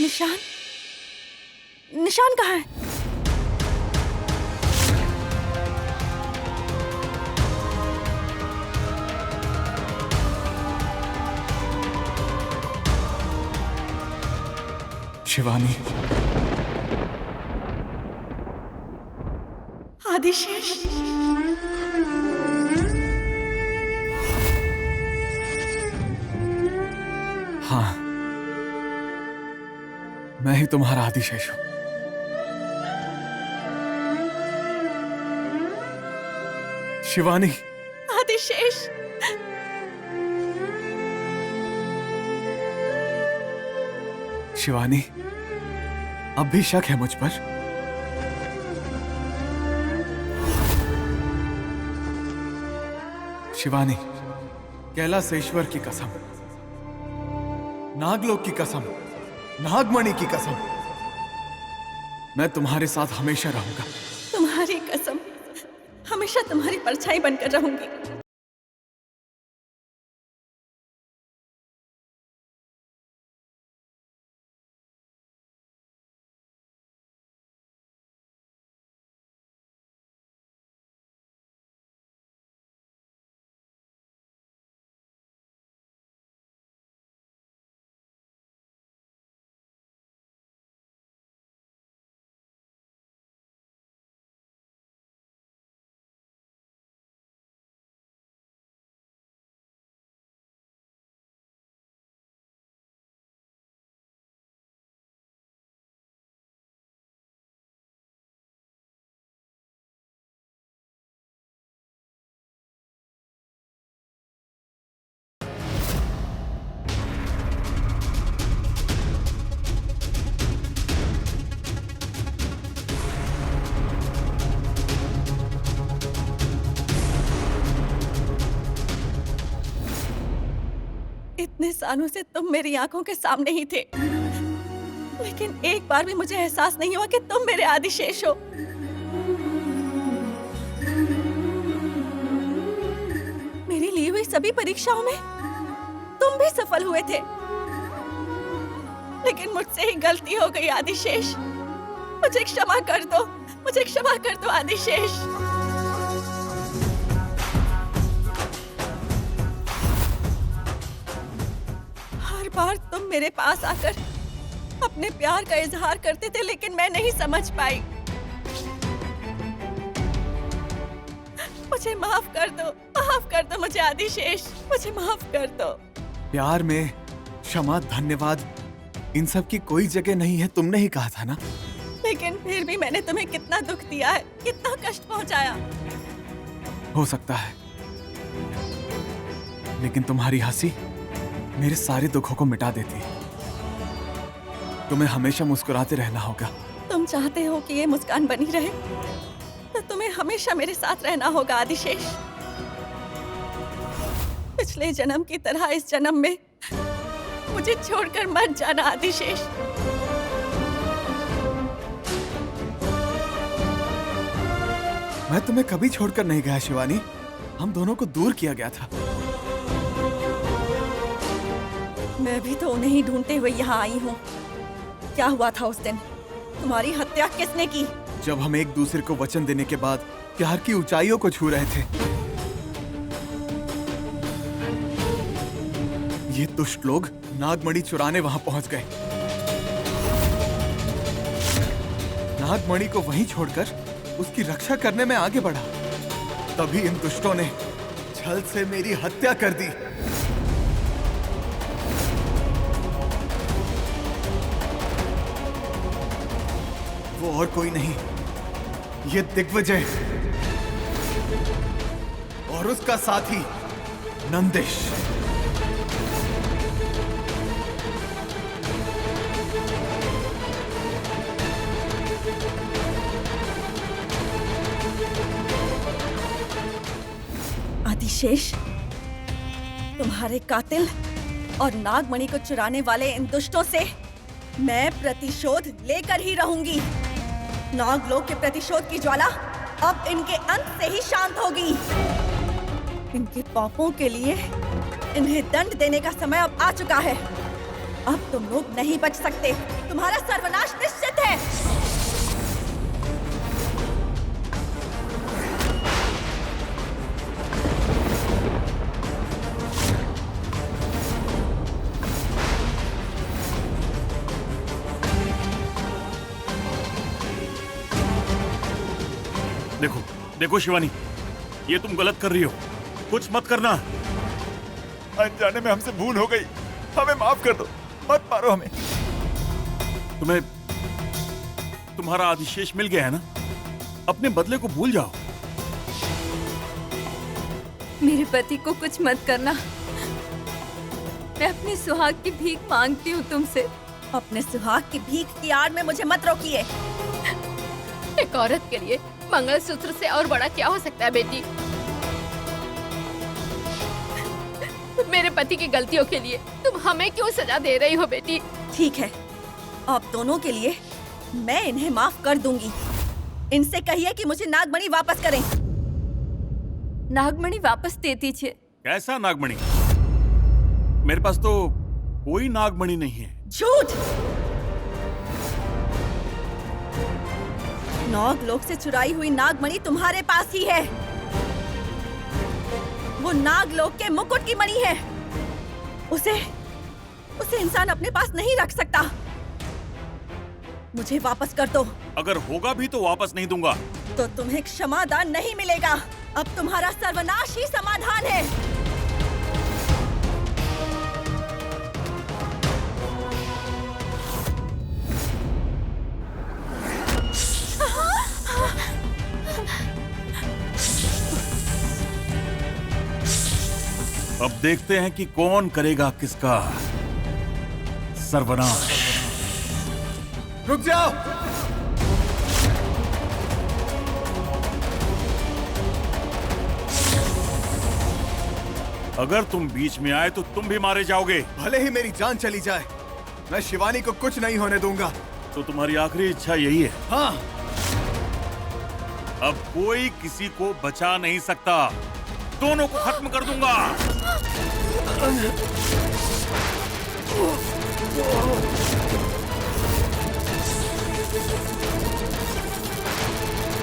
निशान? निशान कहाँ है? शिवानी, आदिशेष, हाँ, मैं ही तुम्हारा आदिशेष हूं। शिवानी, आदिशेष, शिवानी, अब भी शक है मुझ पर? शिवानी, कैलाशेश्वर की कसम, नागलोक की कसम, नागमणि की कसम, मैं तुम्हारे साथ हमेशा रहूंगा। तुम्हारी कसम, हमेशा तुम्हारी परछाई बनकर रहूंगी। इतने सालों से तुम मेरी आंखों के सामने ही थे, लेकिन एक बार भी मुझे एहसास नहीं हुआ कि तुम मेरे आदिशेष हो। मेरी ली हुई सभी परीक्षाओं में तुम भी सफल हुए थे, लेकिन मुझसे ही गलती हो गई आदिशेष। मुझे क्षमा कर दो, मुझे क्षमा कर दो आदिशेष। हर बार तुम मेरे पास आकर अपने प्यार का इजहार करते थे, लेकिन मैं नहीं समझ पाई। मुझे माफ कर दो मुझे आदिशेष, मुझे माफ कर दो। प्यार में क्षमा, धन्यवाद, इन सब की कोई जगह नहीं है, तुमने ही कहा था ना। लेकिन फिर भी मैंने तुम्हें कितना दुख दिया है, कितना कष्ट पहुंचाया। हो सकता है, लेकिन तुम्हारी हंसी मेरे सारे दुखों को मिटा देती है। तुम्हें हमेशा मुस्कुराते रहना होगा। तुम चाहते हो कि ये मुस्कान बनी रहे, तो तुम्हें हमेशा मेरे साथ रहना होगा आदिशेष। पिछले जन्म की तरह इस जन्म में मुझे छोड़कर मत जाना आदिशेष। मैं तुम्हें कभी छोड़कर नहीं गया शिवानी, हम दोनों को दूर किया गया था। मैं भी तो उन्हें ही ढूंढते हुए यहाँ आई हूँ। क्या हुआ था उस दिन? तुम्हारी हत्या किसने की? जब हम एक दूसरे को वचन देने के बाद प्यार की ऊंचाइयों को छू रहे थे, ये दुष्ट लोग नागमणि चुराने वहां पहुंच गए। नागमणि को वहीं छोड़कर उसकी रक्षा करने में आगे बढ़ा। तभी इन दुष्टों ने छल से मेरी हत्या कर दी। वो और कोई नहीं, ये दिग्विजय और उसका साथी नंदेश। आदिशेष, तुम्हारे कातिल और नागमणि को चुराने वाले इन दुष्टों से मैं प्रतिशोध लेकर ही रहूंगी। नागलोक के प्रतिशोध की ज्वाला अब इनके अंत से ही शांत होगी। इनके पापों के लिए इन्हें दंड देने का समय अब आ चुका है। अब तुम लोग नहीं बच सकते। तुम्हारा सर्वनाश निश्चित है। देखो देखो शिवानी, ये तुम गलत कर रही हो। कुछ मत करना। अनजाने में हमसे भूल हो गई, हमें माफ कर दो, मत मारो हमें। तुम्हें तुम्हारा आदिशेष मिल गया है ना, अपने बदले को भूल जाओ। मेरे पति को कुछ मत करना। मैं अपने सुहाग की भीख मांगती हूँ तुमसे। अपने सुहाग की भीख की आड़ में मुझे मत रोकिए। एक औरत के लिए मंगलसूत्र से और बड़ा क्या हो सकता है बेटी? मेरे पति की गलतियों के लिए तुम हमें क्यों सजा दे रही हो बेटी? ठीक है, आप दोनों के लिए मैं इन्हें माफ कर दूंगी। इनसे कहिए कि मुझे नागमणि वापस करें। नागमणि वापस दे दीजिए। कैसा नागमणि? मेरे पास तो कोई नागमणि नहीं है। झूठ! नागलोक से चुराई हुई नागमणि तुम्हारे पास ही है। वो नागलोक के मुकुट की मणि है। उसे इंसान अपने पास नहीं रख सकता। मुझे वापस कर दो। अगर होगा भी तो वापस नहीं दूंगा। तो तुम्हें क्षमादान नहीं मिलेगा। अब तुम्हारा सर्वनाश ही समाधान है। अब देखते हैं कि कौन करेगा किसका सर्वनाश। रुक जाओ। अगर तुम बीच में आए तो तुम भी मारे जाओगे। भले ही मेरी जान चली जाए, मैं शिवानी को कुछ नहीं होने दूंगा। तो तुम्हारी आखिरी इच्छा यही है? हाँ। अब कोई किसी को बचा नहीं सकता। दोनों को खत्म कर दूंगा।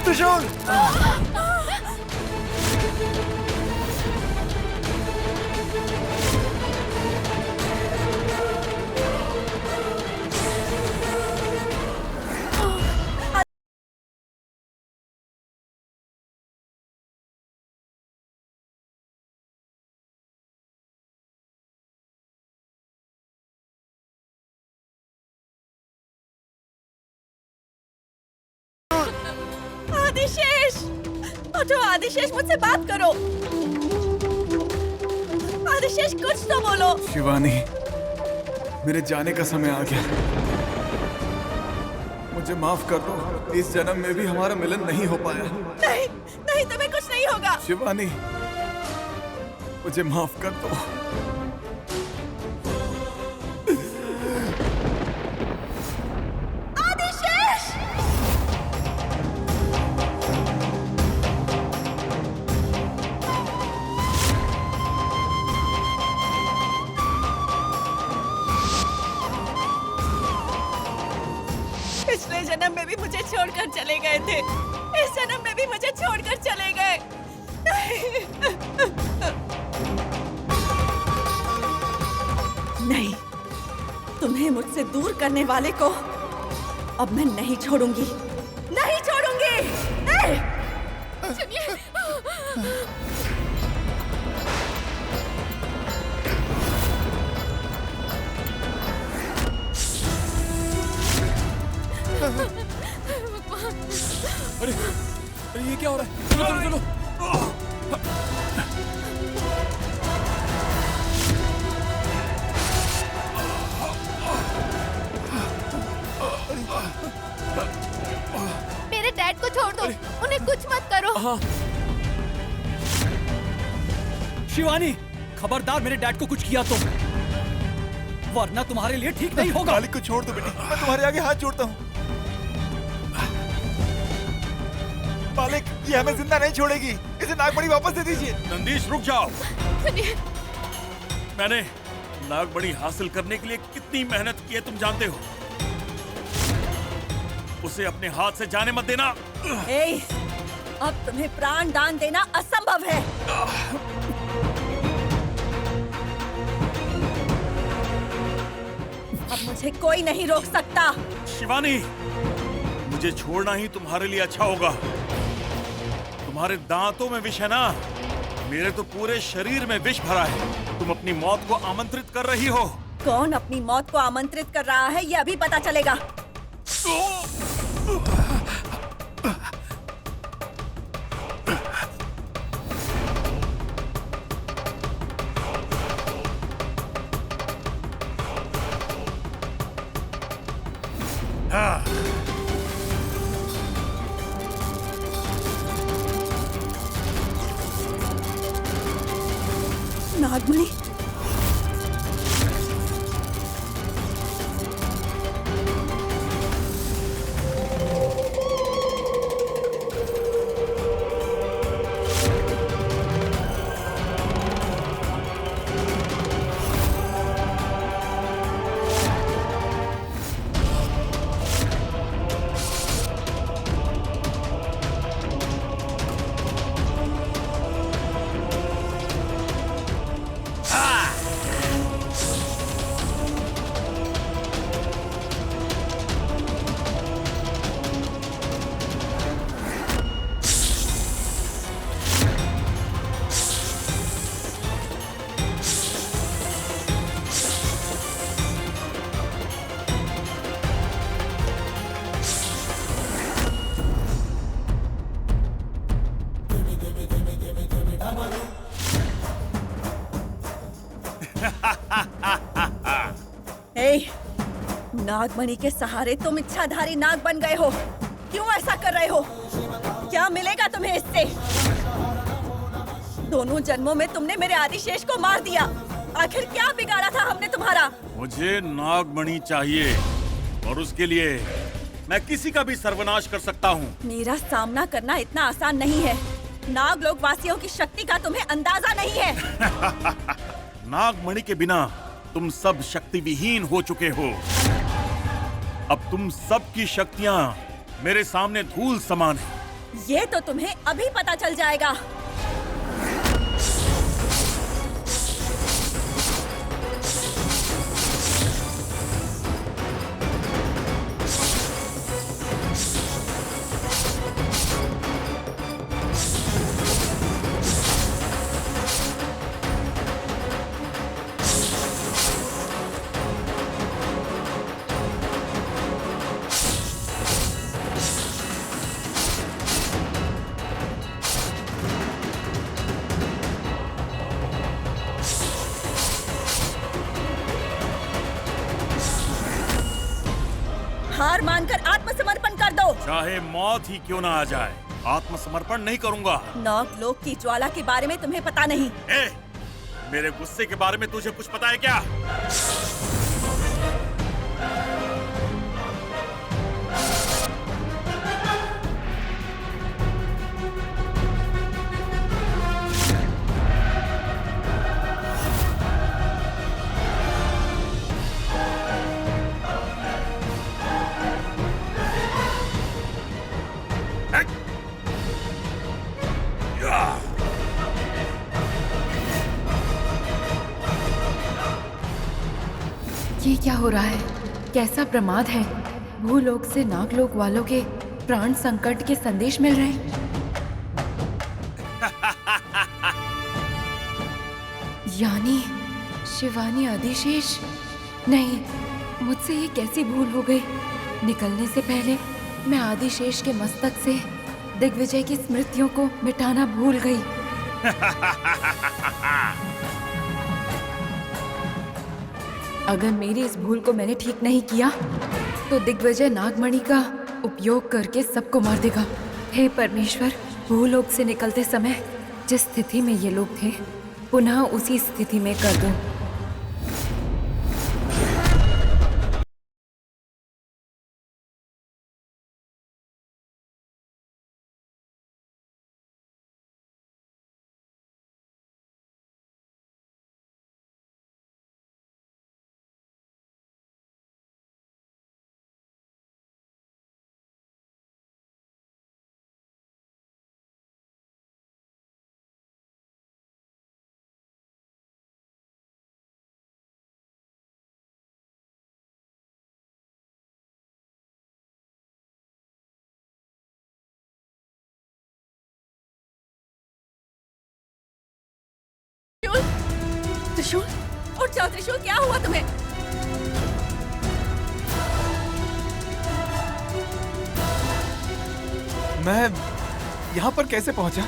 त्रिशूल! आदिशेष! उठो आदिशेष, मुझसे बात करो। आदिशेष, कुछ तो बोलो। शिवानी, मेरे जाने का समय आ गया। मुझे माफ कर दो। इस जन्म में भी हमारा मिलन नहीं हो पाया। नहीं, नहीं, तुम्हें कुछ नहीं होगा। शिवानी, मुझे माफ कर दो। आदिशेष! पिछले जन्म में भी मुझे छोड़कर चले गए थे। इस जन्म में भी मुझे छोड़कर चले गए। नहीं, तुम्हें मुझसे दूर करने वाले को अब मैं नहीं छोड़ूंगी। नहीं छोड़ूंगी। नहीं। सुनिए, अरे अरे ये क्या हो रहा है? चलो चलो चलो। मेरे डैड को छोड़ दो। उन्हें कुछ मत करो। हाँ। शिवानी, खबरदार मेरे डैड को कुछ किया तो, वरना तुम्हारे लिए ठीक नहीं होगा। मालिक को छोड़ दो बेटी, मैं तुम्हारे आगे हाथ जोड़ता हूँ। मालिक, ये हमें जिंदा नहीं छोड़ेगी। इसे नागमणि वापस दे दीजिए। नंदीश, रुक जाओ। सुनिए, मैंने नागमणि हासिल करने के लिए कितनी मेहनत की है तुम जानते हो। उसे अपने हाथ से जाने मत देना। ए, अब तुम्हें प्राण दान देना असंभव है। अब मुझे कोई नहीं रोक सकता। शिवानी, मुझे छोड़ना ही तुम्हारे लिए अच्छा होगा। तुम्हारे दांतों में विष है ना, मेरे तो पूरे शरीर में विष भरा है। तुम अपनी मौत को आमंत्रित कर रही हो। कौन अपनी मौत को आमंत्रित कर रहा है ये अभी पता चलेगा। नागमणि, ए, नागमणि के सहारे तुम इच्छाधारी नाग बन गए हो। क्यों ऐसा कर रहे हो? क्या मिलेगा तुम्हें इससे? दोनों जन्मों में तुमने मेरे आदिशेष को मार दिया। आखिर क्या बिगाड़ा था हमने तुम्हारा? मुझे नागमणि चाहिए और उसके लिए मैं किसी का भी सर्वनाश कर सकता हूँ। मेरा सामना करना इतना आसान नहीं है। नागलोक वासियों की शक्ति का तुम्हें अंदाजा नहीं है। नागमणि के बिना तुम सब शक्ति विहीन हो चुके हो। अब तुम सब की शक्तियाँ मेरे सामने धूल समान है। ये तो तुम्हें अभी पता चल जाएगा। हार मानकर आत्मसमर्पण कर दो। चाहे मौत ही क्यों ना आ जाए, आत्मसमर्पण नहीं करूंगा। नागलोक की ज्वाला के बारे में तुम्हें पता नहीं। ए, मेरे गुस्से के बारे में तुझे कुछ पता है क्या? ये क्या हो रहा है? कैसा प्रमाद है? भूलोक से नागलोक वालों के प्राण संकट के संदेश मिल रहे हैं। यानी शिवानी आदिशेष? नहीं, मुझसे ये कैसी भूल हो गई? निकलने से पहले मैं आदिशेष के मस्तक से दिग्विजय की स्मृतियों को मिटाना भूल गई। अगर मेरी इस भूल को मैंने ठीक नहीं किया तो दिग्विजय नागमणि का उपयोग करके सबको मार देगा। हे परमेश्वर, भूलोक से निकलते समय जिस स्थिति में ये लोग थे, पुनः उसी स्थिति में कर दो। त्रिशूल, त्रिशूल, उठ जाओ त्रिशूल, क्या हुआ तुम्हें? मैं यहाँ पर कैसे पहुंचा?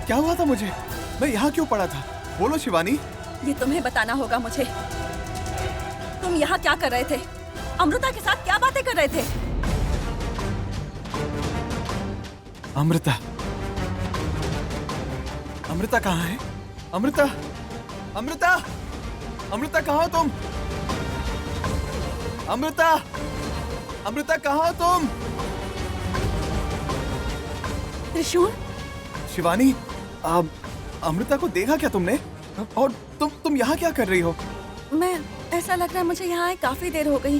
क्या हुआ था मुझे? मैं यहाँ क्यों पड़ा था? बोलो शिवानी। ये तुम्हें बताना होगा मुझे। तुम यहाँ क्या कर रहे थे? अमृता के साथ क्या बातें कर रहे थे? अमृता, अमृता कहाँ है? अमृता, अमृता, अमृता कहाँ हो तुम? अमृता, अमृता कहाँ हो तुम? त्रिशूल, शिवानी, अमृता को देखा क्या तुमने? और तुम यहाँ क्या कर रही हो? मैं, ऐसा लग रहा है मुझे यहाँ आए काफी देर हो गई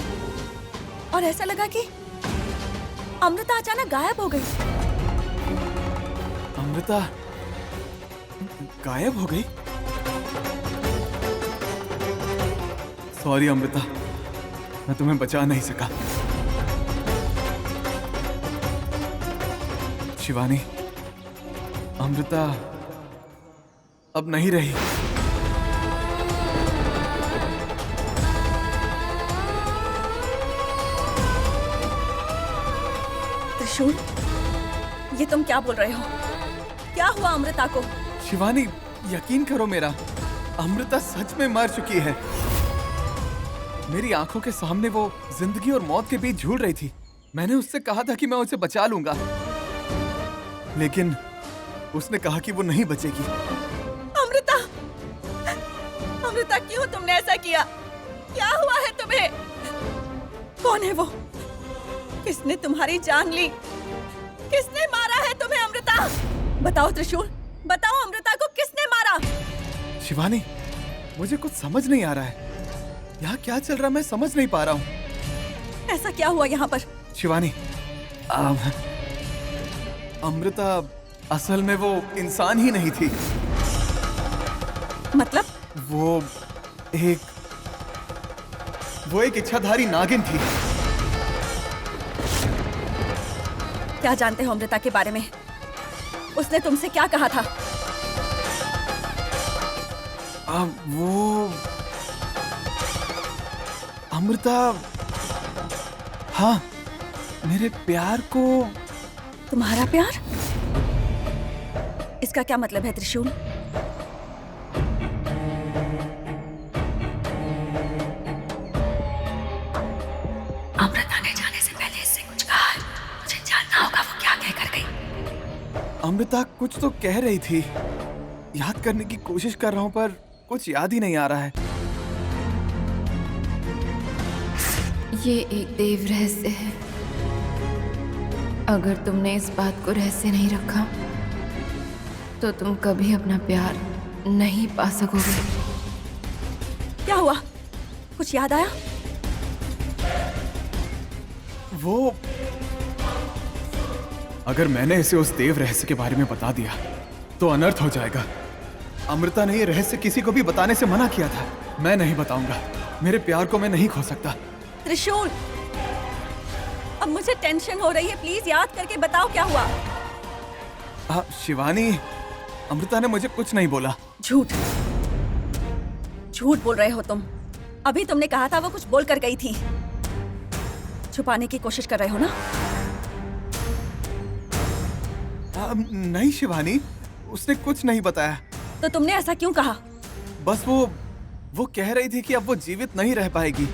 और ऐसा लगा कि अमृता अचानक गायब हो गई। अमृता गायब हो गई? सॉरी अमृता, मैं तुम्हें बचा नहीं सका। शिवानी, अमृता अब नहीं रही। त्रिशूल, ये तुम क्या बोल रहे हो? क्या हुआ अमृता को? शिवानी, यकीन करो मेरा, अमृता सच में मर चुकी है। मेरी आंखों के सामने वो जिंदगी और मौत के बीच झूल रही थी। मैंने उससे कहा था कि मैं उसे बचा लूंगा, लेकिन उसने कहा कि वो नहीं बचेगी। अमृता, अमृता क्यों तुमने ऐसा किया? क्या हुआ है तुम्हें? कौन है वो? किसने तुम्हारी जान ली? किसने मारा है तुम्हें अमृता? बताओ त्रिशूल, बताओ अमृता को किसने मारा? शिवानी, मुझे कुछ समझ नहीं आ रहा है। यहाँ क्या चल रहा मैं समझ नहीं पा रहा हूँ। ऐसा क्या हुआ यहाँ पर? शिवानी, अमृता असल में वो इंसान ही नहीं थी। मतलब? वो एक इच्छाधारी नागिन थी। क्या जानते हो अमृता के बारे में? उसने तुमसे क्या कहा था? वो अमृता, हाँ, मेरे प्यार को। तुम्हारा प्यार? इसका क्या मतलब है त्रिशूल? अमृता ने जाने से पहले इससे कुछ कहा है। मुझे जानना होगा वो क्या कहकर गई। अमृता कुछ तो कह रही थी। याद करने की कोशिश कर रहा हूँ पर कुछ याद ही नहीं आ रहा है। ये एक देव रहस्य है। अगर तुमने इस बात को रहस्य नहीं रखा तो तुम कभी अपना प्यार नहीं पा सकोगे। क्या हुआ? कुछ याद आया? वो, अगर मैंने इसे उस देव रहस्य के बारे में बता दिया तो अनर्थ हो जाएगा। अमृता ने ये रहस्य किसी को भी बताने से मना किया था। मैं नहीं बताऊंगा। मेरे प्यार को मैं नहीं खो सकता। त्रिशूल, अब मुझे टेंशन हो रही है। प्लीज याद करके बताओ क्या हुआ। शिवानी, अमृता ने मुझे कुछ नहीं बोला। झूठ, झूठ बोल रहे हो तुम। अभी तुमने कहा था वो कुछ बोल कर गई थी। छुपाने की कोशिश कर रहे हो ना? नहीं शिवानी, उसने कुछ नहीं बताया। तो तुमने ऐसा क्यों कहा? बस वो कह रही थी कि अब वो जीवित नहीं रह पाएगी।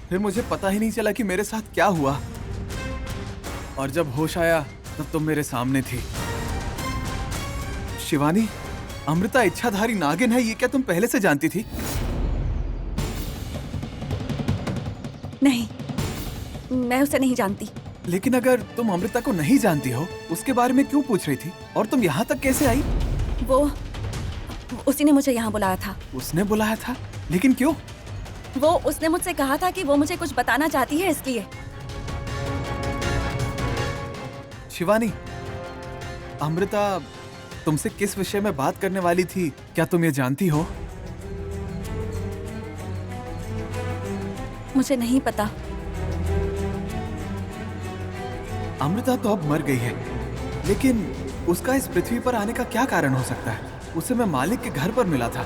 फिर मुझे पता ही नहीं चला कि मेरे साथ क्या हुआ, और जब होश आया तब तुम मेरे सामने थी। शिवानी, अमृता इच्छाधारी नागिन है, ये क्या तुम पहले से जानती थी? नहीं, मैं उसे नहीं जानती। लेकिन अगर तुम अमृता को नहीं जानती हो, उसके बारे में क्यों पूछ रही थी? और तुम यहाँ तक कैसे आई? वो उसी ने मुझे यहाँ बुलाया था। उसने बुलाया था? लेकिन क्यों? उसने मुझसे कहा था कि वो मुझे कुछ बताना चाहती है, इसलिए। शिवानी, अमृता तुमसे किस विषय में बात करने वाली थी, क्या तुम ये जानती हो? मुझे नहीं पता। अमृता तो अब मर गई है, लेकिन उसका इस पृथ्वी पर आने का क्या कारण हो सकता है? उसे मैं मालिक के घर पर मिला था।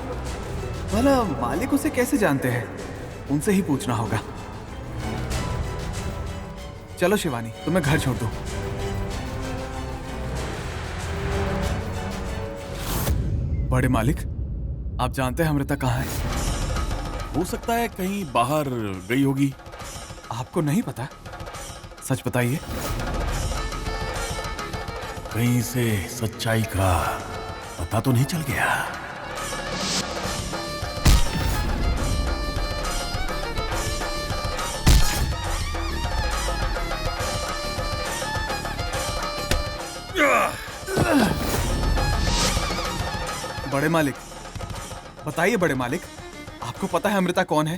भला मालिक उसे कैसे जानते हैं? उनसे ही पूछना होगा। चलो शिवानी, तुम्हें घर छोड़ दूं। बड़े मालिक, आप जानते हैं अमृता कहाँ है? हो सकता है कहीं बाहर गई होगी। आपको नहीं पता? सच बताइए। कहीं से सच्चाई का पता तो नहीं चल गया? बड़े मालिक, बताइए बड़े मालिक, आपको पता है अमृता कौन है?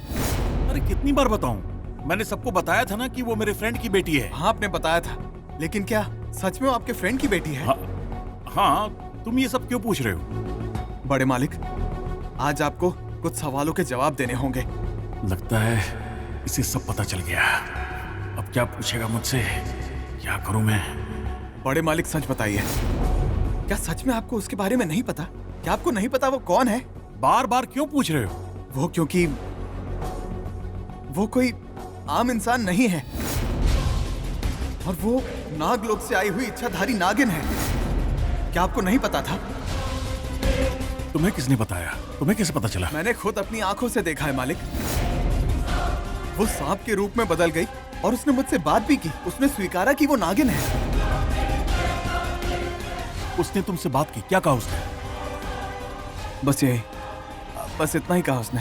अरे कितनी बार बताऊं? मैंने सबको बताया था ना कि वो मेरे फ्रेंड की बेटी है। हाँ, आपने बताया था, लेकिन क्या सच में वो आपके फ्रेंड की बेटी है? हाँ, तुम ये सब क्यों पूछ रहे हो? बड़े मालिक, आज आपको कुछ सवालों के जवाब देने होंगे। लगता है इसे सब पता चल गया। अब क्या पूछेगा मुझसे? क्या करूं मैं? बड़े मालिक, सच बताइए, क्या सच में आपको उसके बारे में नहीं पता? क्या आपको नहीं पता वो कौन है? बार बार क्यों पूछ रहे हो? वो क्योंकि वो कोई आम इंसान नहीं है, और वो नागलोक से आई हुई इच्छाधारी नागिन है। क्या आपको नहीं पता था? तुम्हें किसने बताया? तुम्हें कैसे पता चला? मैंने खुद अपनी आंखों से देखा है मालिक। वो सांप के रूप में बदल गई और उसने मुझसे बात भी की। उसने स्वीकारा कि वो नागिन है। उसने तुमसे बात की? क्या कहा उसने? बस यही, बस इतना ही कहा उसने।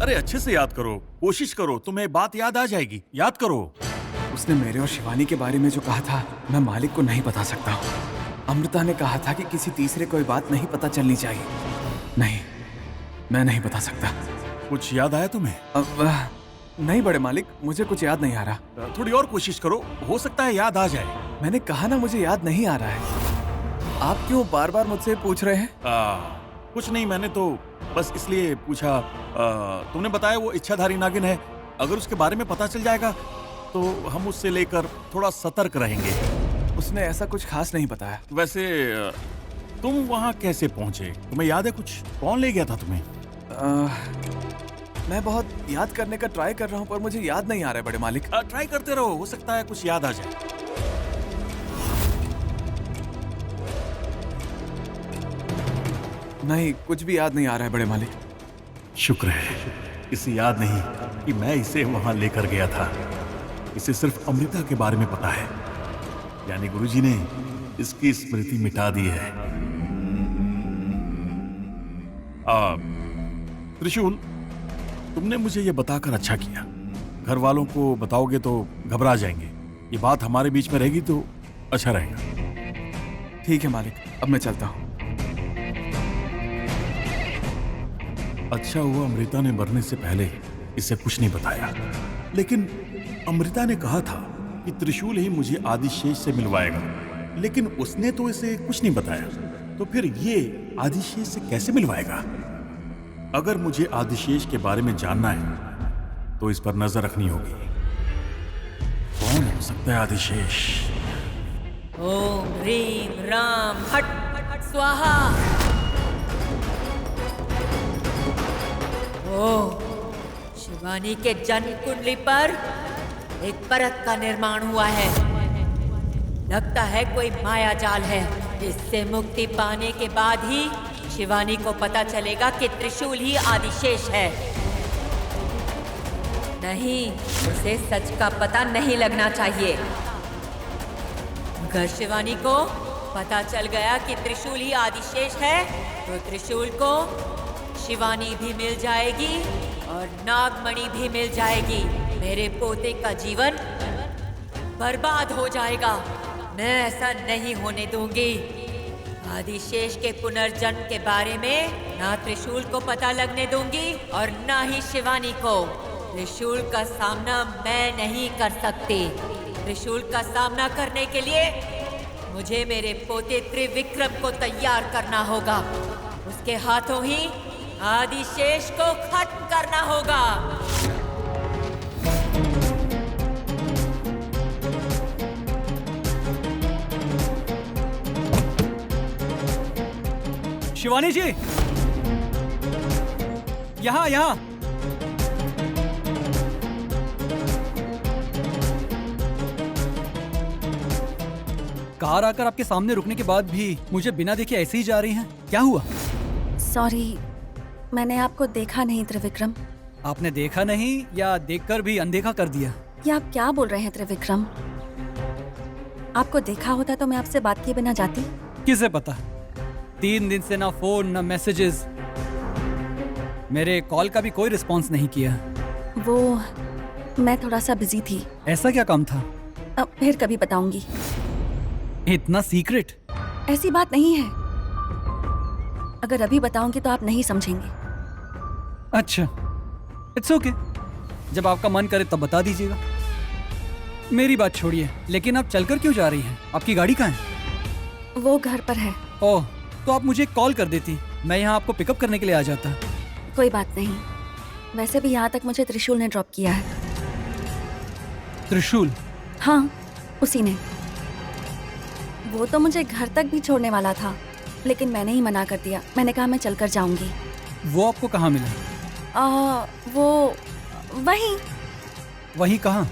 अरे अच्छे से याद करो, कोशिश करो, तुम्हें बात याद आ जाएगी। याद करो। उसने मेरे और शिवानी के बारे में जो कहा था, मैं मालिक को नहीं बता सकता हूँ। अमृता ने कहा था कि किसी तीसरे को ये बात नहीं पता चलनी चाहिए। नहीं, मैं नहीं बता सकता। कुछ याद आया तुम्हें? नहीं बड़े मालिक, मुझे कुछ याद नहीं आ रहा। थोड़ी और कोशिश करो, हो सकता है याद आ जाए। मैंने कहा ना, मुझे याद नहीं आ रहा है। आप क्यों बार बार मुझसे पूछ रहे हैं? कुछ नहीं, मैंने तो बस इसलिए पूछा। तुमने बताया वो इच्छाधारी नागिन है। अगर उसके बारे में पता चल जाएगा तो हम उससे लेकर थोड़ा सतर्क रहेंगे। उसने ऐसा कुछ खास नहीं बताया। वैसे तुम वहाँ कैसे पहुंचे? तुम्हें याद है कुछ? कौन ले गया था तुम्हें? मैं बहुत याद करने का ट्राई कर रहा हूँ, पर मुझे याद नहीं आ रहा है बड़े मालिक। ट्राई करते रहो, हो सकता है कुछ याद आ जाए। नहीं, कुछ भी याद नहीं आ रहा है बड़े मालिक। शुक्र है, इसे याद नहीं कि मैं इसे वहां लेकर गया था। इसे सिर्फ अमृता के बारे में पता है, यानी गुरुजी ने इसकी स्मृति मिटा दी है। त्रिशूल, तुमने मुझे ये बताकर अच्छा किया। घर वालों को बताओगे तो घबरा जाएंगे। ये बात हमारे बीच में रहेगी तो अच्छा रहेगा। ठीक है मालिक, अब मैं चलता हूँ। अच्छा हुआ अमृता ने मरने से पहले इसे कुछ नहीं बताया। लेकिन अमृता ने कहा था कि त्रिशूल ही मुझे आदिशेष से मिलवाएगा, लेकिन उसने तो इसे कुछ नहीं बताया। तो फिर ये आदिशेष से कैसे मिलवाएगा? अगर मुझे आदिशेष के बारे में जानना है तो इस पर नजर रखनी होगी। कौन हो सकता है आदिशेष? ओम ह्रीम राम हट स्वाहा। शिवानी के जन्म कुंडली पर एक परत का निर्माण हुआ है। लगता है कोई माया जाल है। इससे मुक्ति पाने के बाद ही शिवानी को पता चलेगा कि त्रिशूल ही आदिशेष है। नहीं, उसे सच का पता नहीं लगना चाहिए। अगर शिवानी को पता चल गया कि त्रिशूल ही आदिशेष है तो त्रिशूल को शिवानी भी मिल जाएगी और नागमणि भी मिल जाएगी। मेरे पोते का जीवन बर्बाद हो जाएगा। मैं ऐसा नहीं होने दूंगी। आदिशेष के पुनर्जन्म के बारे में ना त्रिशूल को पता लगने दूंगी और ना ही शिवानी को। त्रिशूल का सामना मैं नहीं कर सकती। त्रिशूल का सामना करने के लिए मुझे मेरे पोते त्रिविक्रम को तैयार करना होगा। उसके हाथों ही आदिशेष को खत्म करना होगा। शिवानी जी, यहाँ यहाँ। कार आकर आपके सामने रुकने के बाद भी मुझे बिना देखे ऐसे ही जा रही हैं। क्या हुआ? सॉरी, मैंने आपको देखा नहीं त्रिविक्रम। आपने देखा नहीं या देखकर भी अनदेखा कर दिया? ये आप क्या बोल रहे हैं त्रिविक्रम? आपको देखा होता तो मैं आपसे बात किए बिना जाती? किसे पता, 3 दिन से ना फोन ना मैसेजेस, मेरे कॉल का भी कोई रिस्पांस नहीं किया। वो मैं थोड़ा सा बिजी थी। ऐसा क्या काम था? अब फिर कभी बताऊंगी। इतना सीक्रेट? ऐसी बात नहीं है, अगर अभी बताऊंगी तो आप नहीं समझेंगे। अच्छा, इट्स ओके। जब आपका मन करे तब बता दीजिएगा। मेरी बात छोड़िए, लेकिन आप चलकर क्यों जा रही हैं? आपकी गाड़ी कहाँ है? वो घर पर है। ओह, तो आप मुझे कॉल कर देती, मैं यहाँ आपको पिकअप करने के लिए आ जाता। कोई बात नहीं, वैसे भी यहाँ तक मुझे त्रिशूल ने ड्रॉप किया है। त्रिशूल? हाँ, उसी ने। वो तो मुझे घर तक भी छोड़ने वाला था, लेकिन मैंने ही मना कर दिया। मैंने कहा मैं चलकर जाऊंगी। वो आपको कहाँ मिला? वो वहीं। वहीं कहाँ?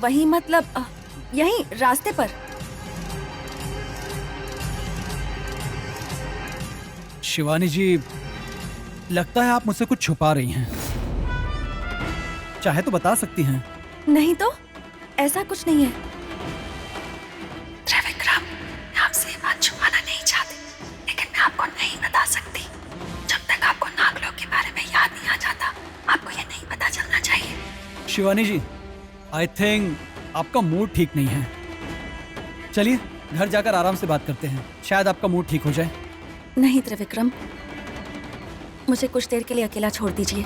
वहीं मतलब यहीं रास्ते पर। शिवानी जी, लगता है आप मुझसे कुछ छुपा रही हैं। चाहे तो बता सकती हैं। नहीं तो, ऐसा कुछ नहीं है। त्रिविक्रम, मैं आपसे ये बात छुपाना नहीं चाहती, लेकिन मैं आपको नहीं बता सकती। जब तक आपको नागलोक के बारे में याद नहीं आ जाता, आपको ये नहीं पता चलना चाहिए। शिवानी जी, आई थिंक आपका मूड ठीक नहीं है। चलिए घर जाकर आराम से बात करते हैं, शायद आपका मूड ठीक हो जाए। नहीं त्रिविक्रम, मुझे कुछ देर के लिए अकेला छोड़ दीजिए।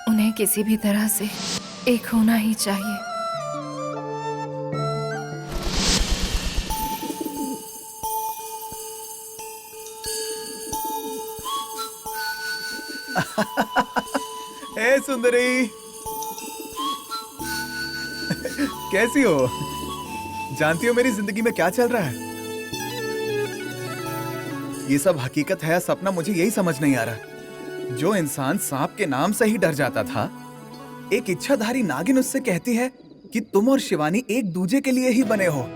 उन्हें किसी भी तरह से एक होना ही चाहिए। हे सुंदरी, कैसी हो? जानती हो मेरी जिंदगी में क्या चल रहा है? ये सब हकीकत है या सपना, मुझे यही समझ नहीं आ रहा। जो इंसान सांप के नाम से ही डर जाता था, एक इच्छाधारी नागिन उससे कहती है कि तुम और शिवानी एक दूजे के लिए ही बने हो।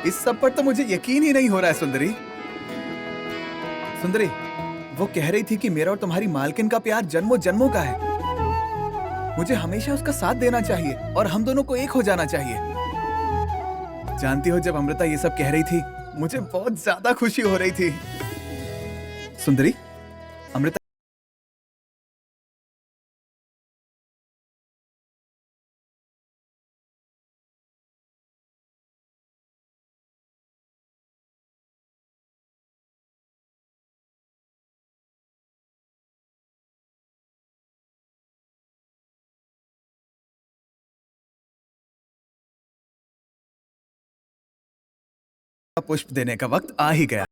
इस सब पर तो मुझे यकीन ही नहीं हो रहा है सुंदरी। सुंदरी, वो कह रही थी कि मेरा और तुम्हारी मालकिन का प्यार जन्मों जन्मों का है। मुझे हमेशा उसका साथ देना चाहिए और हम दोनों को एक हो जाना चाहिए। जानती हो, जब अमृता ये सब कह रही थी, मुझे बहुत ज्यादा खुशी हो रही थी। सुंदरी, अमृता पुष्प देने का वक्त आ ही गया।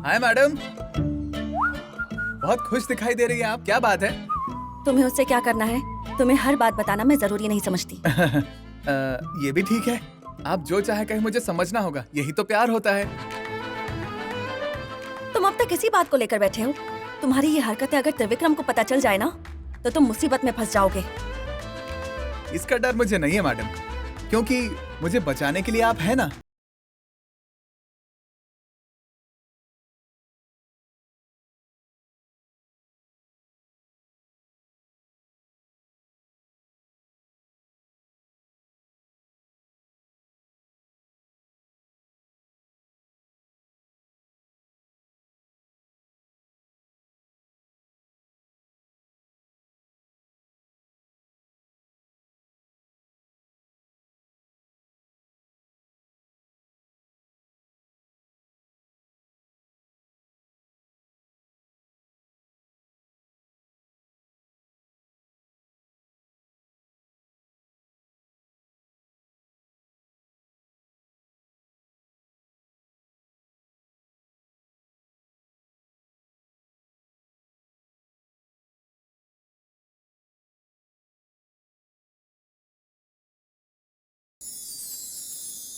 हाय मैडम, बहुत खुश दिखाई दे रही हैं आप। क्या बात है? तुम्हें उससे क्या करना है? तुम्हें हर बात बताना मैं जरूरी नहीं समझती। ये भी ठीक है। आप जो चाहे कहे, मुझे समझना होगा। यही तो प्यार होता है। तुम अब तक इसी बात को लेकर बैठे हो। तुम्हारी ये हरकतें अगर त्रिविक्रम को पता चल जाए ना, तो तुम मुसीबत में फंस जाओगे। इसका डर मुझे नहीं है मैडम, क्योंकि मुझे बचाने के लिए आप है ना।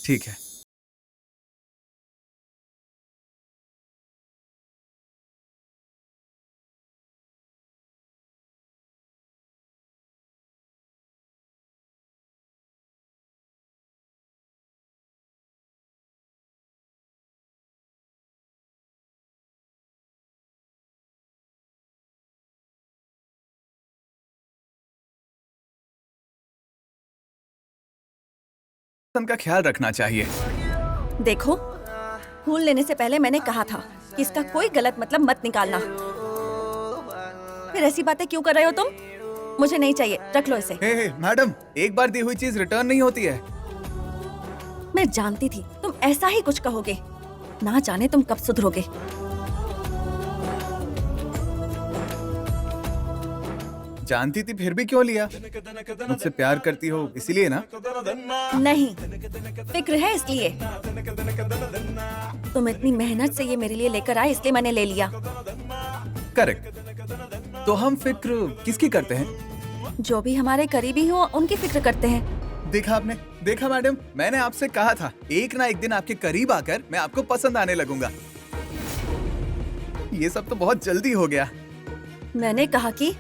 ठीक है। का ख्याल रखना चाहिए। देखो, फूल लेने से पहले मैंने कहा था कि इसका कोई गलत मतलब मत निकालना। फिर ऐसी बातें क्यों कर रहे हो तुम? मुझे नहीं चाहिए, रख लो इसे। हे मैडम, एक बार दी हुई चीज रिटर्न नहीं होती है। मैं जानती थी तुम ऐसा ही कुछ कहोगे। ना जाने तुम कब सुधरोगे। जानती थी फिर भी क्यों लिया? मुझसे प्यार करती हो इसीलिए ना? नहीं, फिक्र है इसलिए। तुम इतनी मेहनत से ये मेरे लिए लेकर आए इसलिए मैंने ले लिया। करेक्ट। तो हम फिक्र किसकी करते हैं? जो भी हमारे करीबी हो उनकी फिक्र करते हैं। देखा आपने? देखा मैडम, मैंने आपसे कहा था एक ना एक दिन आपके करीब आकर मैं आपको पसंद आने लगूंगा। ये सब तो बहुत जल्दी हो गया। मैंने कहा कि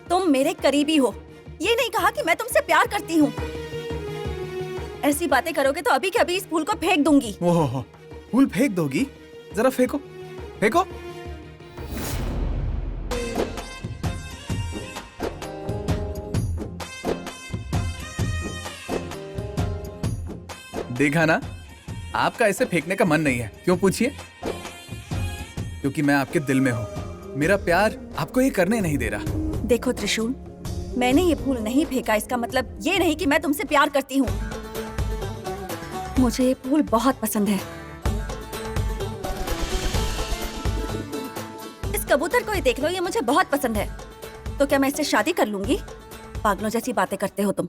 तुम मेरे करीबी हो, ये नहीं कहा कि मैं तुमसे प्यार करती हूँ। ऐसी बातें करोगे तो अभी के अभी इस फूल को फेंक दूंगी। ओहो, फूल फेंक दोगी? जरा फेंको, फेंको। देखा ना, आपका ऐसे फेंकने का मन नहीं है। क्यों पूछिए? क्योंकि मैं आपके दिल में हूँ। मेरा प्यार आपको ये करने नहीं दे रहा। देखो त्रिशूल, मैंने ये फूल नहीं फेंका, इसका मतलब ये नहीं कि मैं तुमसे प्यार करती हूँ। मुझे ये फूल बहुत पसंद है। इस कबूतर को ही देख लो, ये मुझे बहुत पसंद है। तो क्या मैं इससे शादी कर लूंगी? पागलों जैसी बातें करते हो तुम।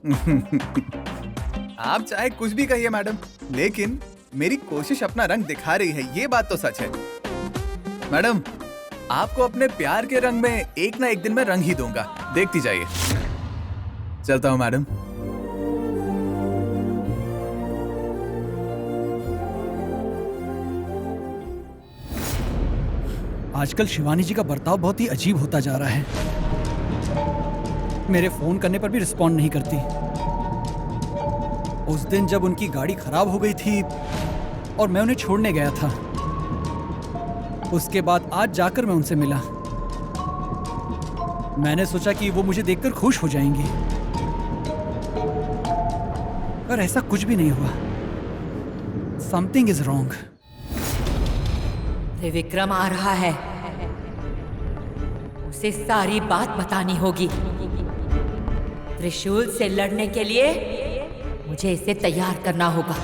आप चाहे कुछ भी कहिए मैडम, लेकिन मेरी कोशिश अपना रंग दिखा रही है, ये बात तो सच है। मैडम, आपको अपने प्यार के रंग में एक ना एक दिन मैं रंग ही दूंगा, देखती जाइए। चलता हूँ मैडम। आजकल शिवानी जी का बर्ताव बहुत ही अजीब होता जा रहा है। मेरे फोन करने पर भी रिस्पॉन्ड नहीं करती। उस दिन जब उनकी गाड़ी खराब हो गई थी और मैं उन्हें छोड़ने गया था, उसके बाद आज जाकर मैं उनसे मिला। मैंने सोचा कि वो मुझे देखकर खुश हो जाएंगी, पर ऐसा कुछ भी नहीं हुआ। Something is wrong. त्रिविक्रम आ रहा है, उसे सारी बात बतानी होगी। त्रिशूल से लड़ने के लिए मुझे इसे तैयार करना होगा।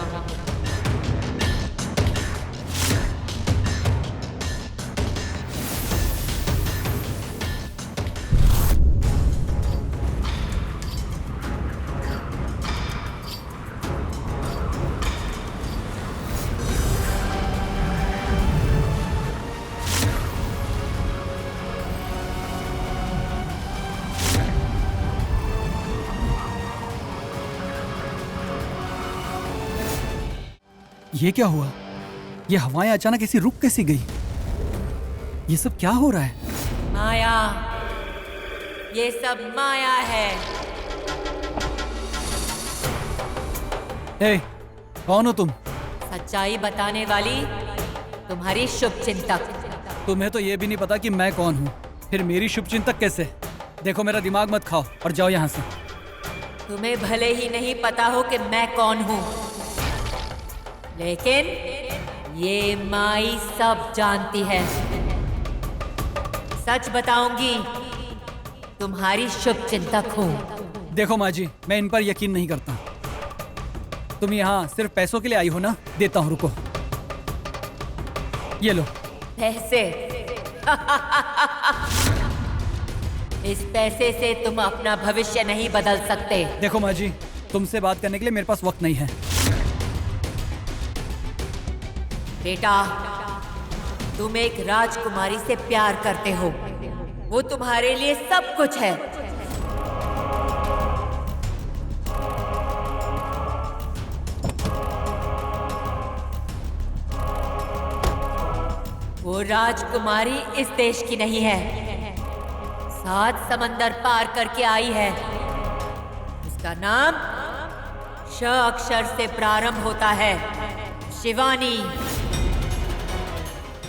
ये क्या हुआ? ये हवाएं अचानक ऐसी रुक कैसी गई? ये सब क्या हो रहा है? माया, ये सब माया है। ए, कौन हो तुम? सच्चाई बताने वाली तुम्हारी शुभचिंतक। तुम्हें तो ये भी नहीं पता कि मैं कौन हूँ, फिर मेरी शुभचिंतक कैसे? देखो, मेरा दिमाग मत खाओ और जाओ यहाँ से। तुम्हें भले ही नहीं पता हो कि मैं कौन हूँ, लेकिन ये माई सब जानती है। सच बताऊंगी, तुम्हारी शुभचिंतक हूँ। देखो माँ जी, मैं इन पर यकीन नहीं करता। तुम यहाँ सिर्फ पैसों के लिए आई हो ना? देता हूँ, रुको। ये लो। पैसे? इस पैसे से तुम अपना भविष्य नहीं बदल सकते। देखो माँ जी, तुमसे बात करने के लिए मेरे पास वक्त नहीं है। बेटा, तुम एक राजकुमारी से प्यार करते हो, वो तुम्हारे लिए सब कुछ है। वो राजकुमारी इस देश की नहीं है, 7 समंदर पार करके आई है। उसका नाम श अक्षर से प्रारंभ होता है, शिवानी।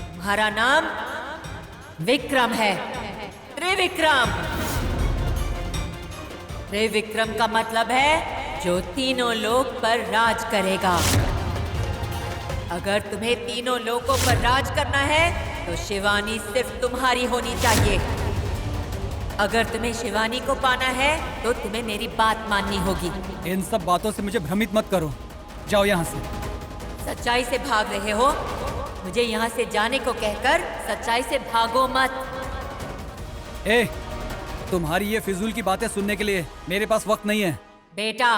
तुम्हारा नाम विक्रम है, त्रिविक्रम। त्रिविक्रम का मतलब है जो तीनों लोक पर राज करेगा। अगर तुम्हें तीनों लोकों पर राज करना है तो शिवानी सिर्फ तुम्हारी होनी चाहिए। अगर तुम्हें शिवानी को पाना है तो तुम्हें मेरी बात माननी होगी। इन सब बातों से मुझे भ्रमित मत करो, जाओ यहाँ से। सच्चाई से भाग रहे हो? मुझे यहाँ से जाने को कहकर सच्चाई से भागो मत। ए, तुम्हारी ये फिजूल की बातें सुनने के लिए मेरे पास वक्त नहीं है। बेटा,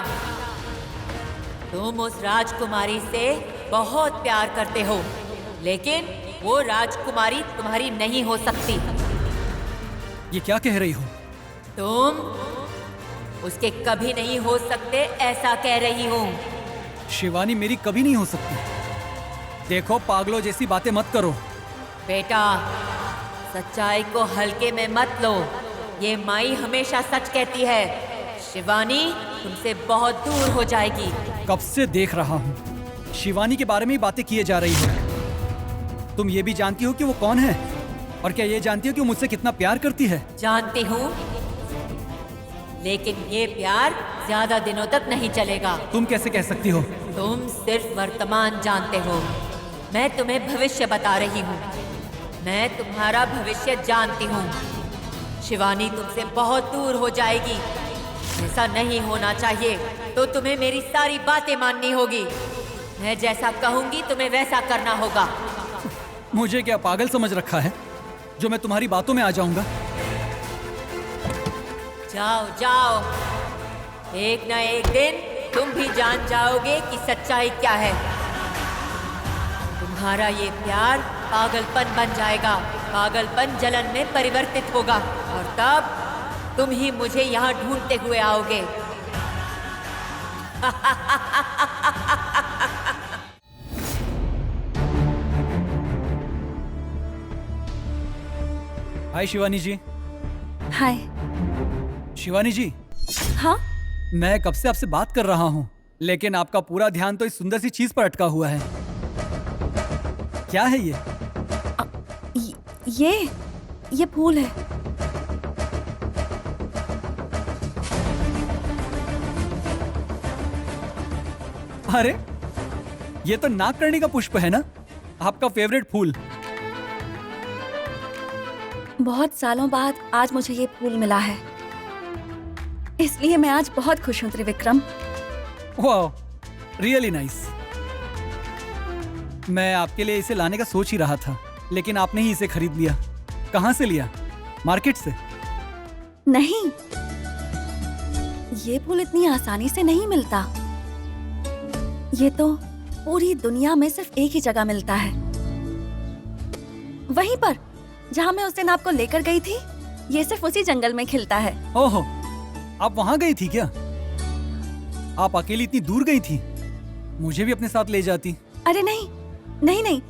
तुम उस राजकुमारी से बहुत प्यार करते हो, लेकिन वो राजकुमारी तुम्हारी नहीं हो सकती। ये क्या कह रही हो? तुम उसके कभी नहीं हो सकते, ऐसा कह रही हूँ। शिवानी मेरी कभी नहीं हो सकती। देखो, पागलों जैसी बातें मत करो। बेटा, सच्चाई को हल्के में मत लो। ये माई हमेशा सच कहती है। शिवानी तुमसे बहुत दूर हो जाएगी। कब से देख रहा हूँ शिवानी के बारे में ही बातें किए जा रही हो। तुम ये भी जानती हो कि वो कौन है? और क्या ये जानती हो कि वो मुझसे कितना प्यार करती है? जानती हूँ, लेकिन ये प्यार ज्यादा दिनों तक नहीं चलेगा। तुम कैसे कह सकती हो? तुम सिर्फ वर्तमान जानते हो, मैं तुम्हें भविष्य बता रही हूँ। मैं तुम्हारा भविष्य जानती हूँ। शिवानी तुमसे बहुत दूर हो जाएगी। ऐसा नहीं होना चाहिए, तो तुम्हें मेरी सारी बातें माननी होगी। मैं जैसा कहूंगी तुम्हें वैसा करना होगा। मुझे क्या पागल समझ रखा है जो मैं तुम्हारी बातों में आ जाऊंगा? जाओ जाओ, एक न एक दिन तुम भी जान जाओगे कि सच्चाई क्या है। तुम्हारा ये प्यार पागलपन बन जाएगा, पागलपन जलन में परिवर्तित होगा, और तब तुम ही मुझे यहाँ ढूंढते हुए आओगे। हाय शिवानी जी। हाय। शिवानी जी, हाँ? मैं कब से आपसे बात कर रहा हूँ, लेकिन आपका पूरा ध्यान तो इस सुंदर सी चीज पर अटका हुआ है। क्या है ये? ये फूल है। अरे, ये तो नागकर्णी का पुष्प है ना, आपका फेवरेट फूल। बहुत सालों बाद आज मुझे ये फूल मिला है, इसलिए मैं आज बहुत खुश हूँ त्रिविक्रम। वाह, रियली नाइस। मैं आपके लिए इसे लाने का सोच ही रहा था, लेकिन आपने ही इसे खरीद लिया। कहाँ से लिया? मार्केट से? नहीं, ये फूल इतनी आसानी से नहीं मिलता। ये तो पूरी दुनिया में सिर्फ एक ही जगह मिलता है, वहीं पर जहाँ मैं उस दिन आपको लेकर गई थी। ये सिर्फ उसी जंगल में खिलता है। ओहो, आप वहां गई थी क्या? आप अकेली इतनी दूर गई थी? मुझे भी अपने साथ ले जाती। अरे नहीं नहीं नहीं,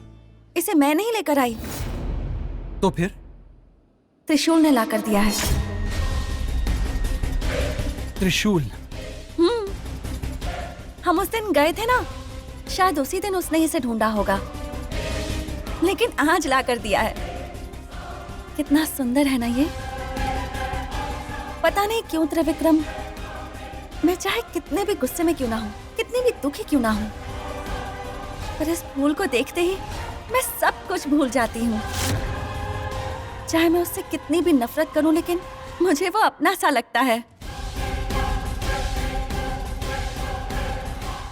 इसे मैं नहीं लेकर आई, तो फिर? त्रिशूल ने लाकर दिया है। त्रिशूल? हम उस दिन गए थे ना, शायद उसी दिन उसने इसे ढूंढा होगा, लेकिन आज लाकर दिया है। कितना सुंदर है ना ये। पता नहीं क्यों त्रिविक्रम, मैं चाहे कितने भी गुस्से में क्यों ना हूँ, कितनी भी दुखी क्यों ना हूँ, पर इस फूल को देखते ही मैं सब कुछ भूल जाती हूँ। चाहे मैं उससे कितनी भी नफरत करूँ, लेकिन मुझे वो अपना सा लगता है।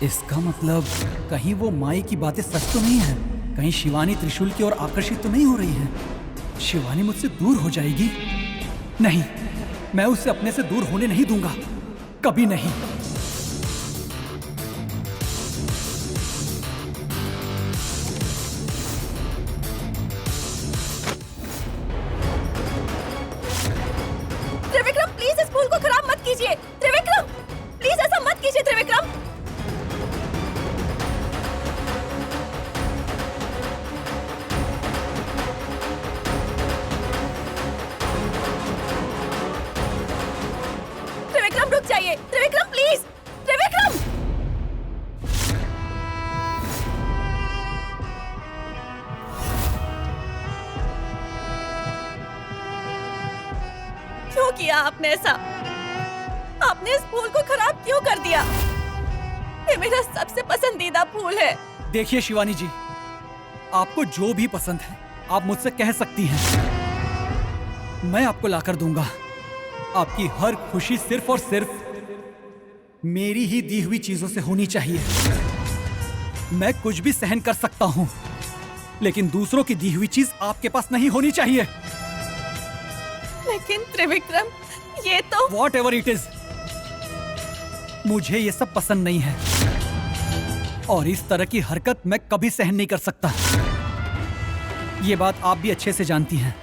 इसका मतलब कहीं वो माई की बातें सच तो नहीं है? कहीं शिवानी त्रिशूल की ओर आकर्षित तो नहीं हो रही है? शिवानी मुझसे दूर हो जाएगी? नहीं, मैं उसे अपने से दूर होने नहीं दूंगा, कभी नहीं। त्रिविक्रम, प्लीज इस फूल को खराब मत कीजिए। त्रिविक्रम, प्लीज ऐसा मत कीजिए त्रिविक्रम। चाहिए। त्रिविक्रम प्लीज, त्रिविक्रम। क्यों किया आपने ऐसा? आपने इस फूल को खराब क्यों कर दिया? ये मेरा सबसे पसंदीदा फूल है। देखिए शिवानी जी, आपको जो भी पसंद है आप मुझसे कह सकती हैं। मैं आपको लाकर दूंगा। आपकी हर खुशी सिर्फ और सिर्फ मेरी ही दी हुई चीजों से होनी चाहिए। मैं कुछ भी सहन कर सकता हूं, लेकिन दूसरों की दी हुई चीज आपके पास नहीं होनी चाहिए। लेकिन त्रिविक्रम, ये तो Whatever it is, मुझे ये सब पसंद नहीं है और इस तरह की हरकत मैं कभी सहन नहीं कर सकता। ये बात आप भी अच्छे से जानती हैं।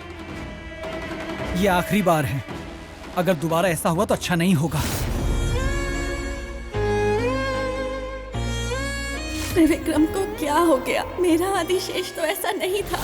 ये आखिरी बार है। अगर दोबारा ऐसा हुआ तो अच्छा नहीं होगा। त्रिविक्रम को क्या हो गया? मेरा आदिशेष तो ऐसा नहीं था।